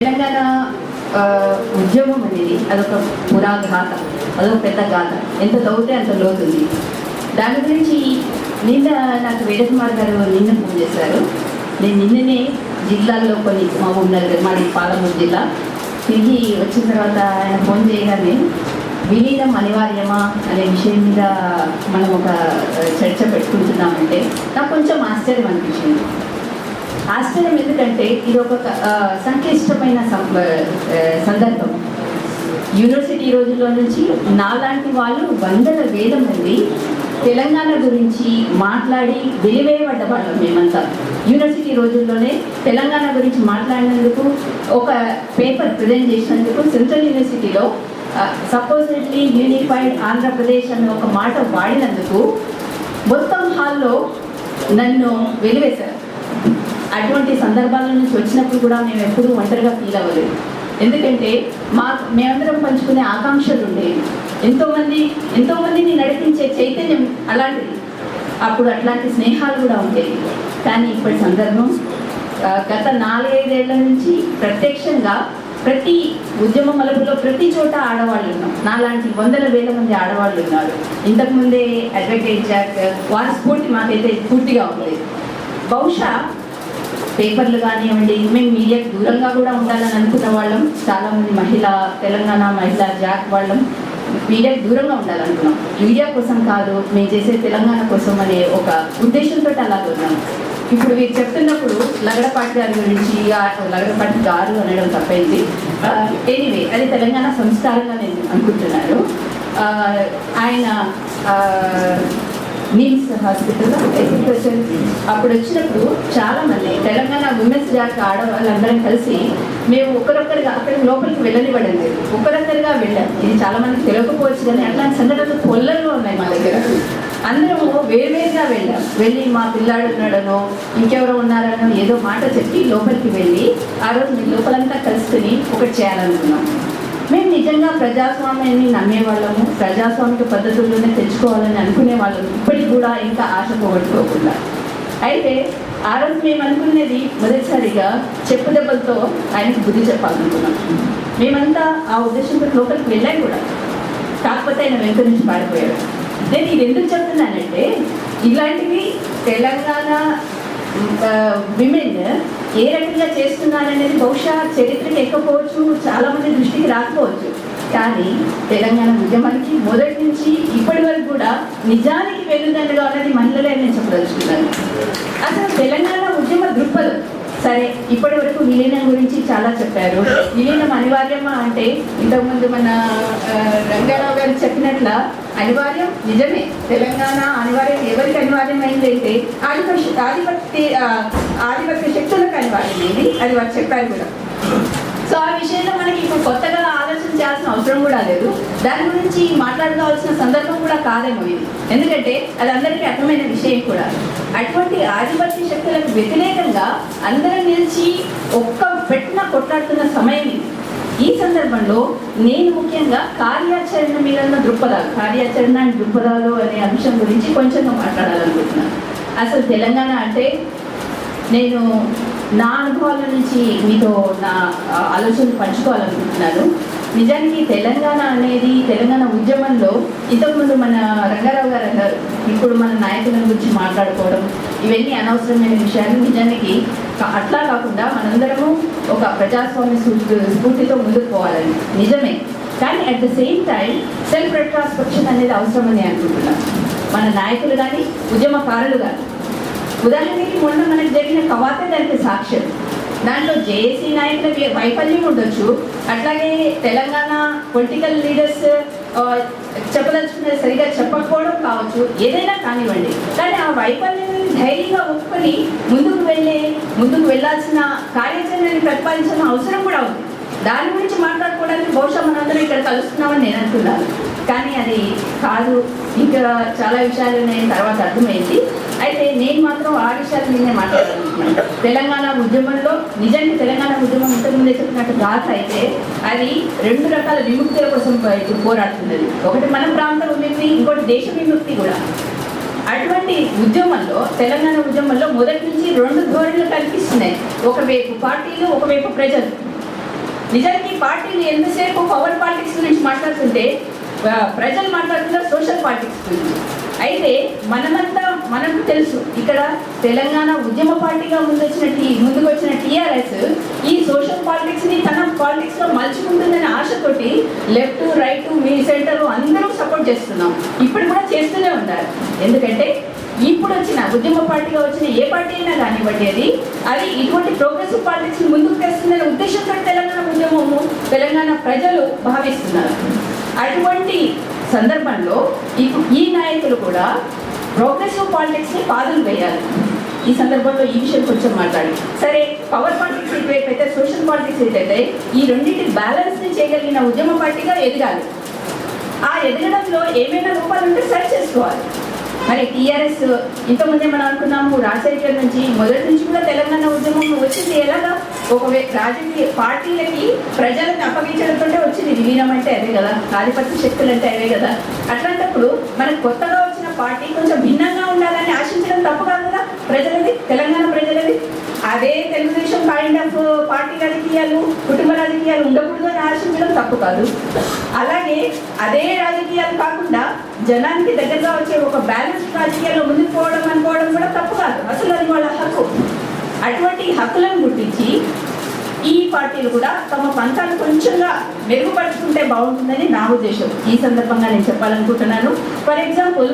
తెలంగాణ ఉద్యమం అనేది అదొక పురాగాథ, అదొక పెద్ద గాథ. ఎంత చదివితే అంత లోతుంది. దాని గురించి నిన్న నాకు వేదకుమార్ గారు నిన్న ఫోన్ చేశారు. నేను నిన్ననే జిల్లాల్లో కొన్ని మా ఊరు మాది పాలమూరు జిల్లా తిరిగి వచ్చిన తర్వాత ఆయన ఫోన్ చేయగానే విలీనం అనివార్యమా అనే విషయం మీద మనం ఒక చర్చ పెట్టుకుంటున్నామంటే నాకు కొంచెం ఆశ్చర్యం అనిపించింది. ఆశ్చర్యం ఎందుకంటే ఇది ఒక సంక్లిష్టమైన సందర్భం. యూనివర్సిటీ రోజుల్లో నుంచి నాలాంటి వాళ్ళు వందల వేల మంది తెలంగాణ గురించి మాట్లాడి వెలివేయబడ్డ వాళ్ళం మేమంతా. యూనివర్సిటీ రోజుల్లోనే తెలంగాణ గురించి మాట్లాడినందుకు ఒక పేపర్ ప్రజెంట్ చేసినందుకు సెంట్రల్ యూనివర్సిటీలో సపోజిట్లీ యూనిఫైడ్ ఆంధ్రప్రదేశ్ అనే ఒక మాట వాడినందుకు మొత్తం హాల్లో నన్ను వెలివేశారు. అటువంటి సందర్భాల నుంచి వచ్చినప్పుడు కూడా మేము ఎప్పుడూ ఒంటరిగా ఫీల్ అవ్వలేదు. ఎందుకంటే మేమందరం పంచుకునే ఆకాంక్షలు ఉండేవి. ఎంతోమందిని నడిపించే చైతన్యం అలాంటిది. అప్పుడు అట్లాంటి స్నేహాలు కూడా ఉండేవి. కానీ ఇప్పటి సందర్భం గత 4-5 ఏళ్ల నుంచి ప్రత్యక్షంగా ప్రతి ఉద్యమ మలుపులో ప్రతి చోట ఆడవాళ్ళు ఉన్నాం. నాలాంటి వందల వేల మంది ఆడవాళ్ళు ఉన్నారు. ఇంతకుముందే అడ్వకేట్ జాక్ వారి స్ఫూర్తి మాకైతే పూర్తిగా ఉండేది. బహుశా పేపర్లు కానివ్వండి, మేము మీడియాకు దూరంగా కూడా ఉండాలని అనుకున్న వాళ్ళం. చాలామంది తెలంగాణ మహిళా జాక్ వాళ్ళం మీడియాకు దూరంగా ఉండాలనుకున్నాం. మీడియా కోసం కాదు, మేము చేసే తెలంగాణ కోసం అనే ఒక ఉద్దేశంతో అలాగే ఉన్నాం. ఇప్పుడు మీరు చెప్తున్నప్పుడు లగడపాటి గారి గురించి, లగడపాటి గారు అనడం తప్పైంది. ఎనీవే అది తెలంగాణ సంస్కారంగా నేను అనుకుంటున్నాను. ఆయన నిమ్స్ హాస్పిటల్లో అప్పుడు వచ్చినప్పుడు చాలామంది తెలంగాణ ఉమెన్స్ జాక్ ఆడవాళ్ళందరం కలిసి మేము ఒకరొక్కరిగా అక్కడికి లోపలికి వెళ్ళనివ్వడం లేదు, ఒకరొక్కరిగా వెళ్ళాం. ఇది చాలా మందికి తెలియకపోవచ్చు, కానీ అట్లాంటి సంఘటనలు పొల్లల్లో ఉన్నాయి మా దగ్గర. అందరము వేరువేరుగా వెళ్ళి మా పిల్లాడు ఉన్నాడనో ఇంకెవరో ఉన్నారనో ఏదో మాట చెప్పి లోపలికి వెళ్ళి ఆ రోజు మీ లోపలంతా కలుసుకుని ఒకటి చేయాలనుకున్నాం. మేము నిజంగా ప్రజాస్వామ్యాన్ని నమ్మేవాళ్ళము, ప్రజాస్వామిక పద్ధతుల్లోనే తెచ్చుకోవాలని అనుకునే వాళ్ళము, ఇప్పటికి కూడా ఇంకా ఆశ పోగొట్టుకోకుండా. అయితే ఆ రోజు మేము అనుకునేది మొదటిసారిగా చెప్పు దెబ్బలతో ఆయనకు బుద్ధి చెప్పాలనుకున్నాం. మేమంతా ఆ ఉద్దేశంతో లోపలికి వెళ్ళాం కూడా. కాకపోతే ఆయన వెనుక నుంచి పారిపోయాడు. నేను ఇది ఎందుకు చెప్తున్నానంటే, ఇలాంటివి తెలంగాణ విమెన్ ఏ రకంగా చేస్తున్నారనేది బహుశా చరిత్రకి ఎక్కపోవచ్చు, చాలామంది దృష్టికి రాకపోవచ్చు. కానీ తెలంగాణ ఉద్యమానికి మొదటి నుంచి ఇప్పటి వరకు కూడా నిజానికి వెలుదండగా ఉన్నది మహిళలే నేను చెప్పదలుచుకున్నాను. అసలు తెలంగాణ ఉద్యమ దృక్పథం సరే, ఇప్పటి వరకు విలీనం గురించి చాలా చెప్పారు. విలీనం అనివార్యమా అంటే ఇంతకుముందు మన రంగారావు గారు చెప్పినట్ల అనివార్యం నిజమే. తెలంగాణ అనివార్యం ఎవరికి అనివార్యమైందైతే ఆధిపత్య శక్తులకు అనివార్యమైంది, అది వారు చెప్పారు కూడా. సో ఆ విషయంలో మనకి ఇప్పుడు కొత్తగా ఆలోచన చేయాల్సిన అవసరం కూడా లేదు. దాని గురించి మాట్లాడుకోవాల్సిన సందర్భం కూడా కాదేమో ఇది, ఎందుకంటే అది అందరికీ అర్థమైన విషయం కూడా. అటువంటి ఆధిపత్య శక్తులకు వ్యతిరేకంగా అందరం నిలిచి కొట్లాడుతున్న సమయం ఇది. ఈ సందర్భంలో నేను ముఖ్యంగా కార్యాచరణ మీద ఉన్న కార్యాచరణ అండ్ దృక్పథాలు అనే అంశం గురించి కొంచెంగా మాట్లాడాలనుకుంటున్నాను. అసలు తెలంగాణ అంటే నేను నా అనుభవాల నుంచి మీతో నా ఆలోచనలు పంచుకోవాలనుకుంటున్నాను. నిజానికి తెలంగాణ అనేది తెలంగాణ ఉద్యమంలో ఇంతకుముందు మన రంగారావు గారు అన్నారు, ఇప్పుడు మన నాయకుల గురించి మాట్లాడుకోవడం ఇవన్నీ అనవసరమైన విషయాలు. నిజానికి అట్లా కాకుండా మనందరము ఒక ప్రజాస్వామ్య స్ఫూర్తితో ముందుకు పోవాలని నిజమే. కానీ at the same time self retrospection అనేది అవసరమని అనుకుంటున్నాను. మన నాయకులు కానీ ఉద్యమకారులు కానీ, ఉదాహరణకి మొన్న మనకు జరిగిన కవాతే దానికి సాక్ష్యం. దాంట్లో జేఏసీ నాయకుల వైఫల్యం ఉండొచ్చు, అట్లాగే తెలంగాణ పొలిటికల్ లీడర్స్ చెప్పదలుచుకున్నది సరిగా చెప్పకపోవడం కావచ్చు, ఏదైనా కానివ్వండి. కానీ ఆ వైఫల్యాన్ని ధైర్యంగా ఒప్పుకొని ముందుకు వెళ్ళాల్సిన కార్యాచరణని ప్రతిపాదించాల్సిన అవసరం కూడా ఉంది. దాని గురించి మాట్లాడుకోవడానికి బహుశా మనందరం ఇక్కడ కలుస్తున్నామని నేను అనుకున్నాను. కానీ అది కాదు, ఇంకా చాలా విషయాలు నేను తర్వాత అర్థమైంది. అయితే నేను మాత్రం ఆ విషయాల మీదే మాట్లాడాలనుకుంటున్నాను. తెలంగాణ ఉద్యమంలో నిజానికి తెలంగాణ ఉద్యమం ఇంతకుముందే చెప్పినట్టు గాథ అయితే అది 2 రకాల విముక్తుల కోసం ఇప్పుడు పోరాడుతున్నది. ఒకటి మన ప్రాంత విముక్తి, ఇంకోటి దేశ విముక్తి కూడా. అటువంటి ఉద్యమంలో తెలంగాణ ఉద్యమంలో మొదటి నుంచి 2 ధోరణులు కనిపిస్తున్నాయి. ఒకవైపు పార్టీలు, ఒకవైపు ప్రజలు. నిజానికి పార్టీలు ఎంతసేపు పవర్ పాలిటిక్స్ గురించి మాట్లాడుతుంటే ప్రజలు మాట్లాడుతున్నారు సోషల్ పాలిటిక్స్ గురించి. అయితే మనకు తెలుసు ఇక్కడ తెలంగాణ ఉద్యమ పార్టీగా ముందుకు వచ్చిన టీఆర్ఎస్ ఈ సోషల్ పాలిటిక్స్ని తన పాలిటిక్స్లో మలుచుకుంటుందనే ఆశతోటి లెఫ్ట్ రైట్ మీ సెంటర్ అందరూ సపోర్ట్ చేస్తున్నాం. ఇప్పుడు కూడా చేస్తూనే ఉన్నారు. ఎందుకంటే ఇప్పుడు వచ్చిన ఉద్యమ పార్టీగా వచ్చిన ఏ పార్టీ అయినా కానివ్వండి అది ఇటువంటి ప్రోగ్రెసివ్ పాలిటిక్స్ ముందుకు తెస్తుందనే ఉద్దేశంతో తెలంగాణ ఉద్యమము తెలంగాణ ప్రజలు భావిస్తున్నారు. అటువంటి సందర్భంలో ఈ నాయకులు కూడా ప్రోగ్రెసివ్ పాలిటిక్స్ని పాదులు వేయాలి. ఈ సందర్భంలో ఈ విషయం కొంచెం మాట్లాడి సరే పవర్ పాలిటిక్స్ ఇటువైపు అయితే సోషల్ పాలిటిక్స్ అయితే ఈ రెండింటి బ్యాలెన్స్ని చేయగలిగిన ఉద్యమ పార్టీగా ఎదగాలి. ఆ ఎదగడంలో ఏమైనా రూపాలు ఉంటే సరి చేసుకోవాలి. మరి టీఆర్ఎస్ ఇంతకుముందే మనం అనుకున్నాము రాజశేఖర్ నుంచి మొదటి నుంచి కూడా తెలంగాణ ఉద్యమం వచ్చింది ఎలాగా ఒక రాజకీయ పార్టీలకి ప్రజలను అప్పగించడంతో వచ్చింది. విలీనం అంటే అదే కదా, ఆధిపత్య శక్తులు అంటే అవే కదా. అట్లాంటప్పుడు మనకు కొత్తగా వచ్చిన పార్టీ కొంచెం భిన్నంగా ఉండాలని ఆశించడం తప్పు కాదు కదా ప్రజలది, తెలంగాణ ప్రజలది. అదే తెలుగుదేశం కైండ్ ఆఫ్ పార్టీ రాజకీయాలు కుటుంబ రాజకీయాలు ఉండకూడదు అని ఆశించడం తప్పు కాదు. అలాగే అదే రాజకీయాలు కాకుండా జనానికి దగ్గరగా వచ్చే ఒక బ్యాలెన్స్ రాజకీయాల్లో ముందుకు పోవడం అనుకోవడం కూడా తప్పు కాదు. అసలు అది వాళ్ళ హక్కు. అటువంటి హక్కులను గుర్తించి ఈ పార్టీలు కూడా తమ పంతాన్ని కొంచెంగా మెరుగుపరుచుకుంటే బాగుంటుందని నా ఉద్దేశం. ఈ సందర్భంగా నేను చెప్పాలనుకుంటున్నాను. ఫర్ ఎగ్జాంపుల్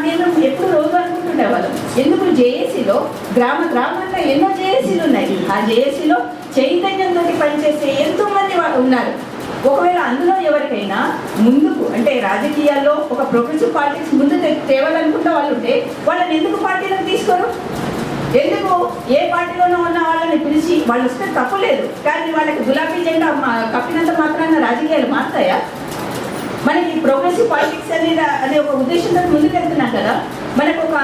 నేను ఎప్పుడు రోజు అనుకుంటుండేవాళ్ళం ఎందుకు జేఏసీలో గ్రామాల్లో ఎన్నో జేఏసీలు ఉన్నాయి. ఆ జేఏసీలో చైతన్యంతో పనిచేసే ఎంతోమంది వాళ్ళు ఉన్నారు. ఒకవేళ అందులో ఎవరికైనా ముందుకు అంటే రాజకీయాల్లో ఒక ప్రోగ్రెసివ్ పాలిటిక్స్ ముందు తేవాలనుకుంటే వాళ్ళు ఉంటే వాళ్ళని ఎందుకు పార్టీలకు తీసుకోరు? ఎందుకు ఏ పార్టీలోనూ ఉన్న వాళ్ళని పిలిచి వాళ్ళు వస్తే తప్పులేదు, కానీ వాళ్ళకి గులాబీ జెండా కప్పినంత మాత్రాన రాజకీయాలు మారుతాయా? మనకి ప్రోగ్రెసివ్ పాలిటిక్స్ అనే ఒక ఉద్దేశంతో ముందుకు వెళ్తున్నాం కదా. మనకు ఒక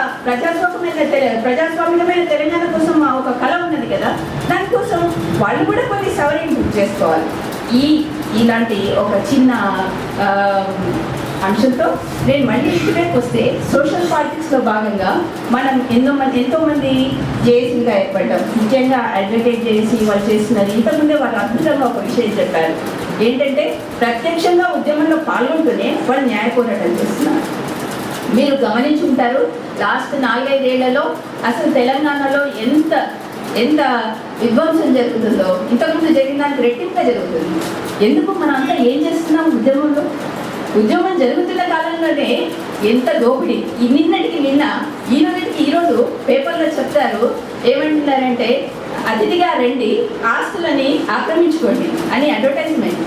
ప్రజాస్వామ్యమైన తెలంగాణ కోసం ఒక కళ ఉన్నది కదా. దానికోసం వాళ్ళు కూడా కొన్ని సవరింపు చేసుకోవాలి. ఇలాంటి ఒక చిన్న అంశంతో నేను మళ్ళీ ఇంటికి వస్తే సోషల్ పాలిటిక్స్లో భాగంగా మనం ఎంతోమంది జేఏసీగా ఏర్పడ్డాం. ముఖ్యంగా అడ్వకేట్ జేఏసీ వాళ్ళు చేస్తున్నది ఇంతకుముందే వాళ్ళు అద్భుతంగా ఒక విషయం చెప్పారు. ఏంటంటే ప్రత్యక్షంగా ఉద్యమంలో పాల్గొంటూనే వాళ్ళు న్యాయ పోరాటం చేస్తున్నారు. మీరు గమనించి ఉంటారు లాస్ట్ 4-5 ఏళ్లలో అసలు తెలంగాణలో ఎంత విధ్వంసం జరుగుతుందో ఇంతకుముందు జరిగిన దానికి రెట్టింపుగా జరుగుతుంది. ఎందుకు మనం అంతా ఏం చేస్తున్నాం? ఉద్యమం జరుగుతున్న కాలంలోనే ఎంత దోపిడీ. నిన్నటికి నిన్న ఈరోజు పేపర్లో చెప్తారు ఏమంటున్నారంటే అతిథిగా రండి ఆస్తులని ఆక్రమించుకోండి అని అడ్వర్టైజ్మెంట్.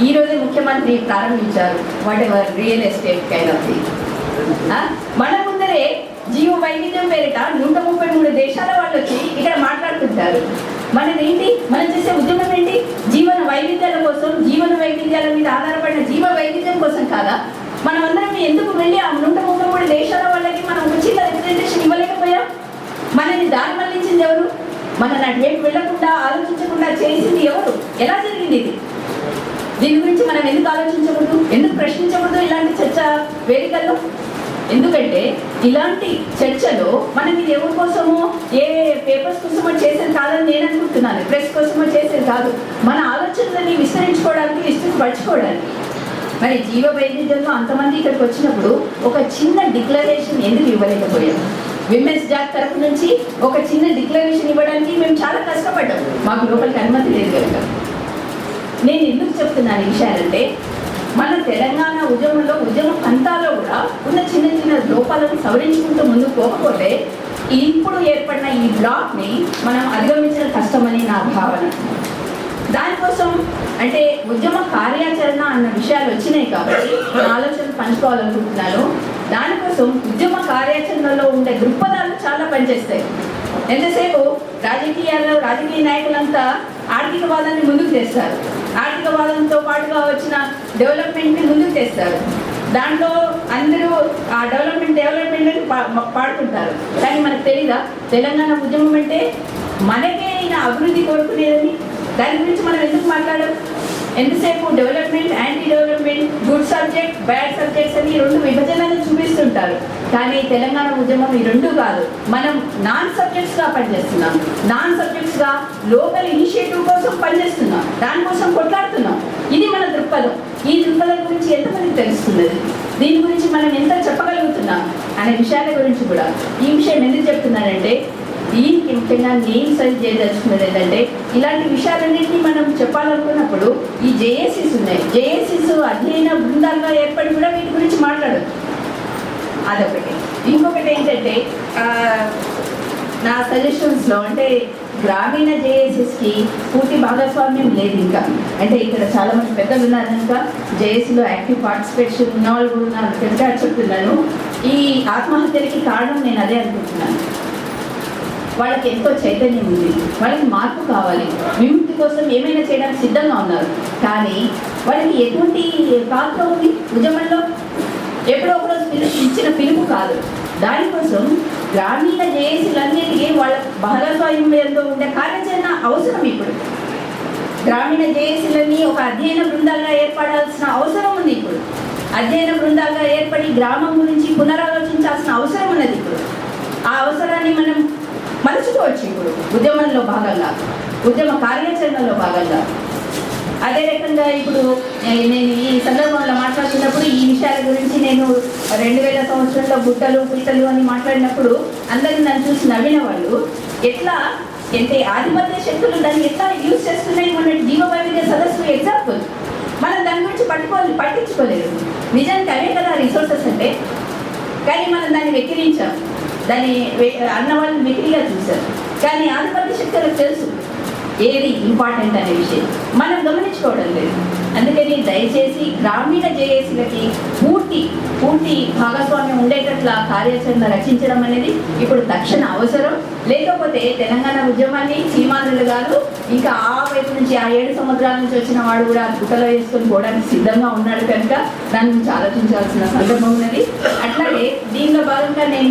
ఈరోజే ముఖ్యమంత్రి ప్రారంభించారు what ever real estate kind of thing. మన ముందరే జీవ వైవిధ్యం పేరిట 133 దేశాల వాళ్ళు వచ్చి ఇక్కడ మాట్లాడుతుంటారు. మనదేంటి? మనం చేసే ఉద్యమం ఏంటి? జీవన వైవిధ్యాల కోసం, జీవన వైవిధ్యాల మీద ఆధారపడిన జీవ వైవిధ్యం కోసం కాదా? మనం అందరం ఎందుకు వెళ్ళి ఆ 133 దేశాల వాళ్ళకి మనం ఒక చిన్న రిప్రజెంటేషన్ ఇవ్వలేకపోయాం? మనని దారి మళ్లించింది ఎవరు? మనని అటువైపు వెళ్లకుండా ఆలోచించకుండా చేసింది ఎవరు? ఎలా జరిగింది ఇది? దీని గురించి మనం ఎందుకు ఆలోచించకూడదు? ఎందుకు ప్రశ్నించకూడదు ఇలాంటి చర్చ వేదికల్లో? ఎందుకంటే ఇలాంటి చర్చలో మనం ఇది ఎవరి కోసమో ఏ పేపర్స్ కోసమో చేసేది కాదని నేను అనుకుంటున్నాను. ప్రెస్ కోసమో చేసేది కాదు. మన ఆలోచనలని విస్తరించుకోవడానికి, విస్తృతపరచుకోవడానికి. మరి జీవ వైవిధ్యంలో అంతమంది ఇక్కడికి వచ్చినప్పుడు ఒక చిన్న డిక్లరేషన్ ఎందుకు ఇవ్వలేకపోయాం? విమెన్స్ జాక్ తరఫు నుంచి ఒక చిన్న డిక్లరేషన్ ఇవ్వడానికి మేము చాలా కష్టపడ్డాం. మాకు లోపలికి అనుమతి లేదు కనుక. నేను ఎందుకు చెప్తున్నాను ఈ విషయాలంటే మన తెలంగాణ ఉద్యమ పంతాలో కూడా ఉన్న చిన్న చిన్న లోపాలను సవరించుకుంటూ ముందుకు పోకపోతే ఇప్పుడు ఏర్పడిన ఈ బ్లాక్ని మనం అధిగమించడం కష్టమని నా భావన. దానికోసం అంటే ఉద్యమ కార్యాచరణ అన్న విషయాలు వచ్చినాయి కాబట్టి నా ఆలోచనలు పంచుకోవాలనుకుంటున్నాను. దానికోసం ఉద్యమ కార్యాచరణలో ఉండే దృక్పథాలు చాలా పనిచేస్తాయి. ఎంతసేపు రాజకీయ నాయకులంతా ఆర్థికవాదాన్ని ముందుకు తెస్తారు, ఆర్థికవాదంతో పాటుగా వచ్చిన డెవలప్మెంట్ని ముందుకు తెస్తారు. దాంట్లో అందరూ ఆ డెవలప్మెంట్ అని పాడుతుంటారు. కానీ మనకు తెలీదా తెలంగాణ ఉద్యమం అంటే మనకే అయిన అభివృద్ధి కోరుకునేదని? దాని గురించి మనం ఎందుకు మాట్లాడాం? ఎంతసేపు development, anti development, good subject, bad subjects అని 2 విభజనలు చూపిస్తుంటారు. కానీ తెలంగాణ ఉద్యమం ఈ 2 కాదు. మనం నాన్ సబ్జెక్ట్స్గా పనిచేస్తున్నాం, నాన్ సబ్జెక్ట్స్గా లోకల్ ఇనిషియేటివ్ కోసం పనిచేస్తున్నాం, దానికోసం కొట్లాడుతున్నాం. ఇది మన దృక్పథం. ఈ దృక్పథం గురించి ఎంతమందికి తెలుస్తున్నది, దీని గురించి మనం ఎంత చెప్పగలుగుతున్నాం అనే విషయాల గురించి కూడా. ఈ విషయం ఎందుకు చెప్తున్నానంటే, దీనికి ముఖ్యంగా నేను సజెస్ట్ చేయదలుచుకున్నది ఏంటంటే, ఇలాంటి విషయాలన్నింటినీ మనం చెప్పాలనుకున్నప్పుడు ఈ జేఏసీస్ ఉన్నాయి, జేఏసీస్ అధ్యయన బృందాలుగా ఏర్పడి కూడా వీటి గురించి మాట్లాడదు. అదొకటి. ఇంకొకటి ఏంటంటే, నా సజెషన్స్లో అంటే గ్రామీణ జేఏసీస్కి పూర్తి భాగస్వామ్యం లేదు ఇంకా. అంటే ఇక్కడ చాలామంది పెద్దలు ఉన్నారు కనుక జేఏసీలో యాక్టివ్ పార్టిసిపేషన్ ఉన్న వాళ్ళు కూడా ఉన్నారు కనుక చెప్తున్నాను. ఈ ఆత్మహత్యలకి కారణం నేను అదే అనుకుంటున్నాను. వాళ్ళకి ఎంతో చైతన్యం ఉంది, వాళ్ళకి మార్పు కావాలి, విముక్తి కోసం ఏమైనా చేయడానికి సిద్ధంగా ఉన్నారు. కానీ వాళ్ళకి ఎటువంటి పాత్ర ఉంది ఉద్యమంలో? ఎప్పుడో ఒకరోజు ఇచ్చిన పిలుపు కాదు. దానికోసం గ్రామీణ జేఏసీలన్నిటికీ వాళ్ళ భాగస్వామ్యంలో ఉండే కార్యాచరణ అవసరం. ఇప్పుడు గ్రామీణ జేఏసీలన్నీ ఒక అధ్యయన బృందాలుగా ఏర్పడాల్సిన అవసరం ఉంది. ఇప్పుడు అధ్యయన బృందాలుగా ఏర్పడి గ్రామం గురించి పునరాలోచించాల్సిన అవసరం ఉన్నది. ఇప్పుడు ఆ అవసరాన్ని మనం మలుచుకోవచ్చు. ఇప్పుడు ఉద్యమంలో భాగంగా, ఉద్యమ కార్యాచరణలో భాగంగా. అదే రకంగా ఇప్పుడు నేను ఈ సందర్భంలో మాట్లాడుతున్నప్పుడు ఈ విషయాల గురించి నేను 2000 సంవత్సరంలో గుట్టలు పిట్టలు అని మాట్లాడినప్పుడు అందరూ నన్ను చూసి నవ్విన వాళ్ళు. ఎట్లా అంటే ఆధిపత్య శక్తులు దాన్ని ఎట్లా యూజ్ చేస్తున్నాయి. మన జీవవైవిధ్య సదస్సు ఎగ్జాంపుల్. మనం దాని గురించి పట్టించుకోలేదు. నిజానికి అవే కదా రిసోర్సెస్ అంటే. కానీ మనం దాన్ని వెక్కిరించాం, దాన్ని అన్న వాళ్ళని వెకిలిగా చూశారు. కానీ ఆధిపత్య శక్తులకు తెలుసు ఏది ఇంపార్టెంట్ అనే విషయం, మనం గమనించుకోవడం లేదు. అందుకని దయచేసి గ్రామీణ జేఏసీలకి పూర్తి భాగస్వామ్యం ఉండేటట్ల కార్యాచరణ రచించడం అనేది ఇప్పుడు తక్షణ అవసరం. లేకపోతే తెలంగాణ ఉద్యమాన్ని సీమాంధ్రులు కాదు, ఇంకా ఆ వైపు నుంచి ఆ 7 సముద్రాల నుంచి వచ్చిన వాడు కూడా గుట్టలో వేసుకొని పోవడానికి సిద్ధంగా ఉన్నాడు కనుక దాని గురించి ఆలోచించాల్సిన సందర్భం ఉన్నది. అట్లాగే దీనిలో భాగంగా నేను